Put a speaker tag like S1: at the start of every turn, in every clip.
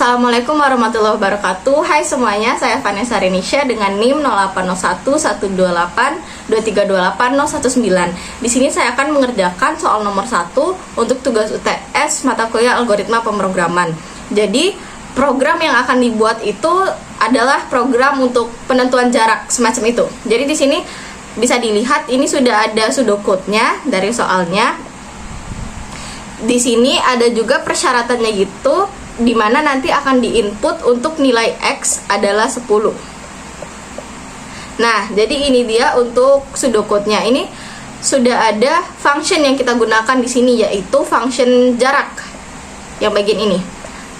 S1: Assalamualaikum warahmatullahi wabarakatuh. Hai semuanya, saya Vanessa Renisha dengan NIM 0801-128-2328-019. Di sini saya akan mengerjakan soal nomor 1 untuk tugas UTS mata kuliah algoritma pemrograman. Jadi, program yang akan dibuat itu adalah program untuk penentuan jarak semacam itu. Jadi di sini bisa dilihat ini sudah ada pseudocode-nya dari soalnya. Di sini ada juga persyaratannya gitu, dimana nanti akan diinput untuk nilai X adalah 10. Nah, jadi ini dia untuk pseudocode-nya. Ini sudah ada function yang kita gunakan di sini, yaitu function jarak yang bagian ini.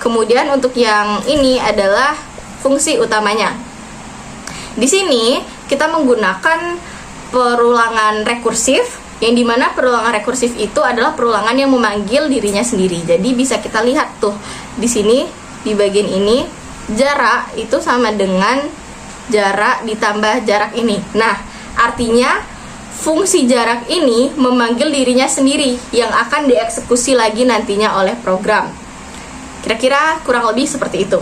S1: Kemudian untuk yang ini adalah fungsi utamanya. Di sini kita menggunakan perulangan rekursif, yang dimana perulangan rekursif itu adalah perulangan yang memanggil dirinya sendiri. Jadi bisa kita lihat tuh di sini di bagian ini, jarak itu sama dengan jarak ditambah jarak ini. Nah, artinya fungsi jarak ini memanggil dirinya sendiri yang akan dieksekusi lagi nantinya oleh program. Kira-kira kurang lebih seperti itu.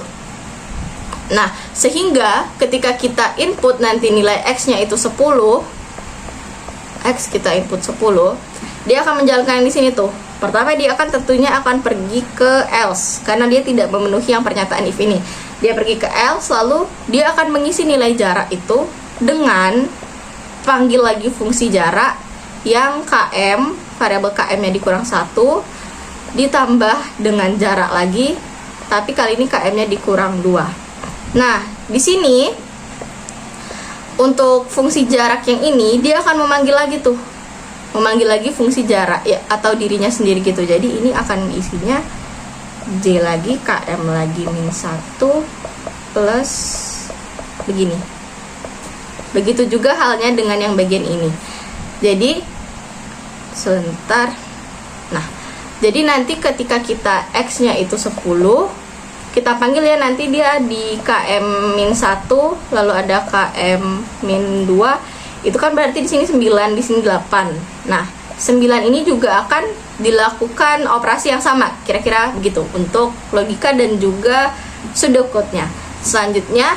S1: Nah, sehingga ketika kita input nanti nilai X-nya itu 10, X kita input 10, dia akan menjalankan di sini tuh. Pertama dia akan tentunya akan pergi ke else karena dia tidak memenuhi yang pernyataan if ini. Dia pergi ke else, lalu dia akan mengisi nilai jarak itu dengan panggil lagi fungsi jarak yang km, variabel km-nya dikurang 1 ditambah dengan jarak lagi, tapi kali ini km-nya dikurang 2. Nah, di sini untuk fungsi jarak yang ini dia akan memanggil lagi tuh, memanggil lagi fungsi jarak ya atau dirinya sendiri gitu. Jadi ini akan isinya J lagi, KM lagi, min 1 plus begini. Begitu juga halnya dengan yang bagian ini. Jadi sebentar. Nah, jadi nanti ketika kita X-nya itu 10, kita panggil ya, nanti dia di KM min 1 lalu ada KM min 2, itu kan berarti di sini 9, di sini 8. Nah, 9 ini juga akan dilakukan operasi yang sama, kira-kira begitu untuk logika dan juga pseudocode-nya. Selanjutnya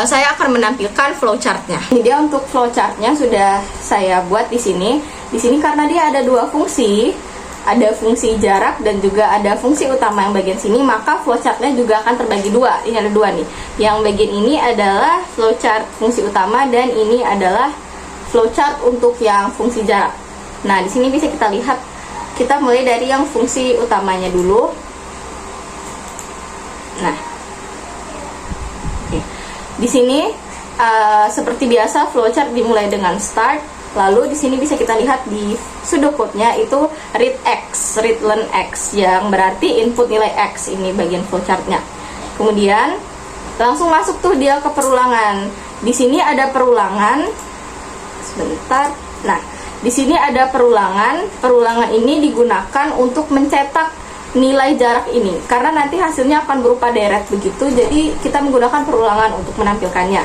S1: saya akan menampilkan flowchart-nya. Ini dia untuk flowchart-nya sudah saya buat di sini. Di sini karena dia ada dua fungsi, ada fungsi jarak dan juga ada fungsi utama yang bagian sini, maka flowchart-nya juga akan terbagi dua. Ini ada dua nih. Yang bagian ini adalah flowchart fungsi utama dan ini adalah flowchart untuk yang fungsi jarak. Nah, di sini bisa kita lihat, kita mulai dari yang fungsi utamanya dulu. Nah, di sini seperti biasa flowchart dimulai dengan start. Lalu di sini bisa kita lihat di pseudocode-nya itu read X, read len X, yang berarti input nilai X, ini bagian flowchart-nya. Kemudian langsung masuk tuh dia ke perulangan. Di sini ada perulangan. Sebentar. Nah, di sini ada perulangan. Perulangan ini digunakan untuk mencetak nilai jarak ini karena nanti hasilnya akan berupa deret begitu. Jadi kita menggunakan perulangan untuk menampilkannya.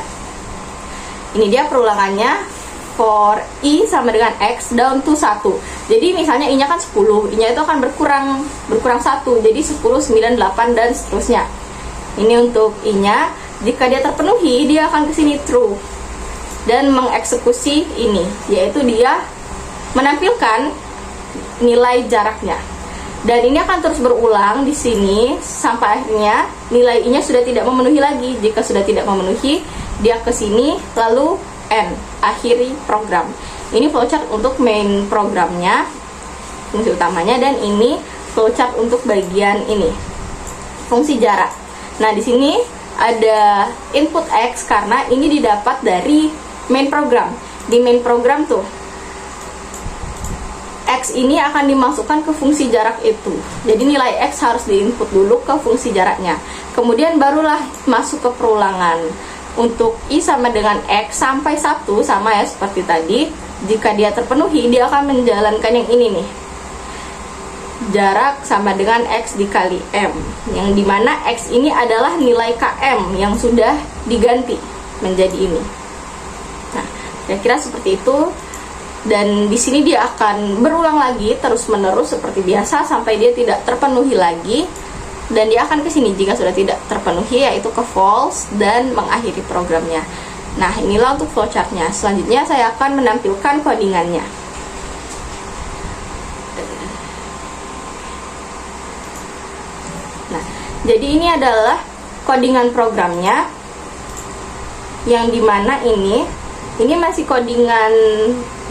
S1: Ini dia perulangannya. For I sama dengan X down to 1. Jadi misalnya I nya kan 10, I nya itu akan berkurang 1. Jadi 10, 9, 8 dan seterusnya. Ini untuk I nya. Jika dia terpenuhi, dia akan ke sini true dan mengeksekusi ini, yaitu dia menampilkan nilai jaraknya. Dan ini akan terus berulang di sini sampai akhirnya nilai I nya sudah tidak memenuhi lagi. Jika sudah tidak memenuhi, dia ke sini lalu N, akhiri program. Ini flowchart untuk main programnya, fungsi utamanya, dan ini flowchart untuk bagian ini, fungsi jarak. Nah, di sini ada input X karena ini didapat dari main program. Di main program tuh, X ini akan dimasukkan ke fungsi jarak itu. Jadi nilai X harus diinput dulu ke fungsi jaraknya. Kemudian barulah masuk ke perulangan. Untuk I sama dengan X sampai 1 sama ya seperti tadi. Jika dia terpenuhi, dia akan menjalankan yang ini nih, jarak sama dengan X dikali M, yang dimana X ini adalah nilai KM yang sudah diganti menjadi ini. Nah, kira-kira seperti itu. Dan di sini dia akan berulang lagi terus menerus seperti biasa sampai dia tidak terpenuhi lagi. dan dia akan ke sini jika sudah tidak terpenuhi, yaitu ke false dan mengakhiri programnya. Nah, inilah untuk flowchartnya. Selanjutnya saya akan menampilkan codingannya. Nah, jadi ini adalah codingan programnya, yang dimana ini masih codingan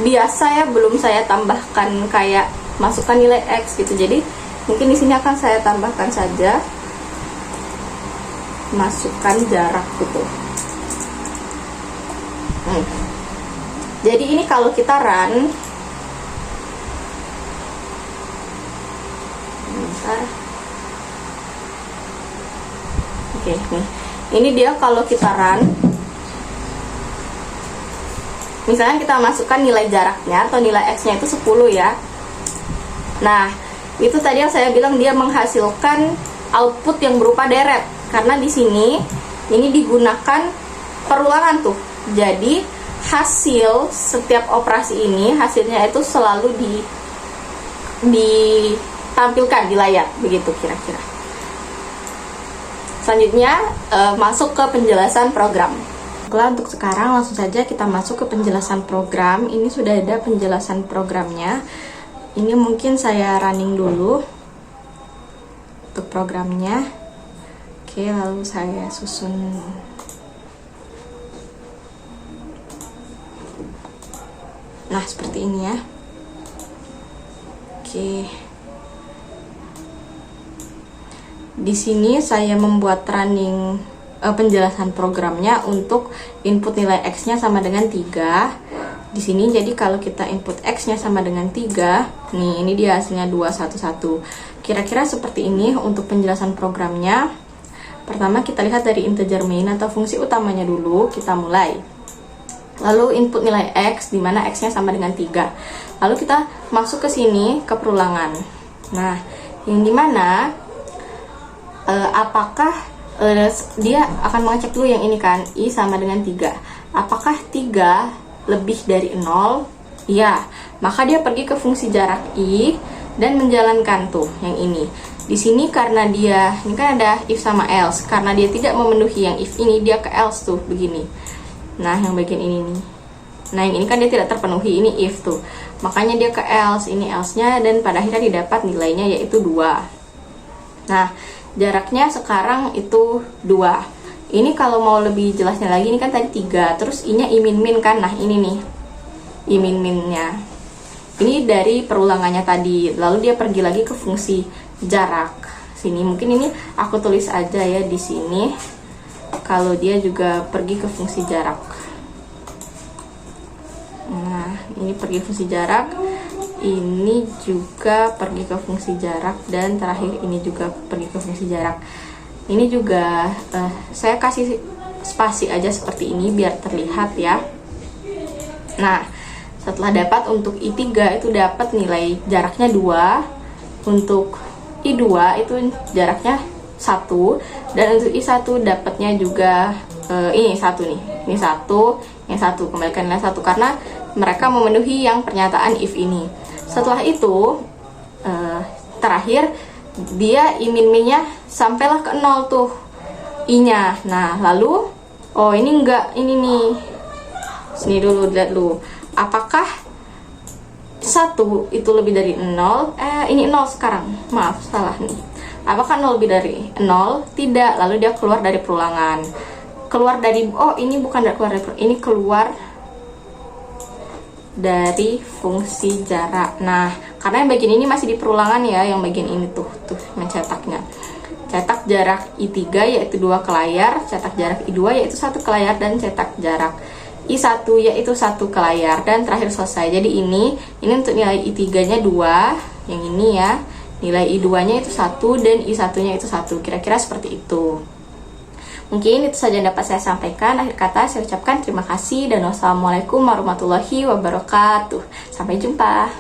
S1: biasa ya, belum saya tambahkan kayak masukkan nilai X gitu. Jadi mungkin di sini akan saya tambahkan saja masukkan jarak gitu. Jadi ini kalau kita run, oke, nih ini dia kalau kita run. Misalnya kita masukkan nilai jaraknya atau nilai X-nya itu 10 ya. Nah, itu tadi yang saya bilang dia menghasilkan output yang berupa deret. Karena di sini ini digunakan perulangan tuh. Jadi hasil setiap operasi ini, hasilnya itu selalu ditampilkan di layar, begitu kira-kira. Selanjutnya masuk ke penjelasan program. Untuk sekarang langsung saja kita masuk ke penjelasan program. Ini sudah ada penjelasan programnya. Ini mungkin saya running dulu untuk programnya. Oke, lalu saya susun. Nah, seperti ini ya. Oke. Di sini saya membuat running penjelasan programnya untuk input nilai X-nya sama dengan 3. Di sini jadi kalau kita input X-nya sama dengan 3, nih ini dia hasilnya 211. Kira-kira seperti ini untuk penjelasan programnya. Pertama kita lihat dari integer main atau fungsi utamanya dulu, kita mulai. Lalu input nilai X, di mana X-nya sama dengan 3. Lalu kita masuk ke sini ke perulangan. Nah, yang dimana apakah dia akan mengecek dulu yang ini kan, I sama dengan 3. Apakah 3 lebih dari 0? Ya, maka dia pergi ke fungsi jarak I dan menjalankan tuh yang ini. Di sini karena dia, ini kan ada if sama else, karena dia tidak memenuhi yang if ini, dia ke else tuh, begini. Nah, yang bagian ini nih. Nah, yang ini kan dia tidak terpenuhi, ini if tuh. Makanya dia ke else, ini else-nya, dan pada akhirnya didapat nilainya yaitu 2. Nah, jaraknya sekarang itu 2. Ini kalau mau lebih jelasnya lagi, ini kan tadi 3, terus I-nya I-min kan. Nah, ini nih I-min-nya. Ini dari perulangannya tadi. Lalu dia pergi lagi ke fungsi jarak. Sini mungkin ini aku tulis aja ya di sini. Kalau dia juga pergi ke fungsi jarak. Nah, ini pergi fungsi jarak. Ini juga pergi ke fungsi jarak, dan terakhir ini juga pergi ke fungsi jarak. Ini juga saya kasih spasi aja seperti ini biar terlihat ya. Nah, setelah dapat untuk I3 itu dapat nilai jaraknya 2, untuk I2 itu jaraknya 1, dan untuk I1 dapatnya juga ini 1 nih. Ini 1, yang 1 kembalikan nilai 1 karena mereka memenuhi yang pernyataan if ini. Setelah itu terakhir dia I-min-nya sampailah ke 0 tuh I-nya. Nah, lalu ini enggak, ini nih. Sini dulu, lihat dulu. Apakah 1 itu lebih dari 0? Ini 0 sekarang. Maaf, salah nih. Apakah 0 lebih dari 0? Tidak. Lalu dia keluar dari perulangan. Keluar dari ini bukan keluar dari, ini keluar dari fungsi jarak. Nah, karena yang bagian ini masih di perulangan ya, yang bagian ini tuh mencetaknya. Cetak jarak I3 yaitu 2 ke layar, cetak jarak I2 yaitu 1 ke layar, dan cetak jarak I1 yaitu 1 ke layar, dan terakhir selesai. Jadi ini untuk nilai I3-nya 2, yang ini ya. Nilai I2-nya itu 1 dan I1-nya itu 1. Kira-kira seperti itu. Mungkin itu saja yang dapat saya sampaikan. Akhir kata saya ucapkan terima kasih dan wassalamualaikum warahmatullahi wabarakatuh. Sampai jumpa.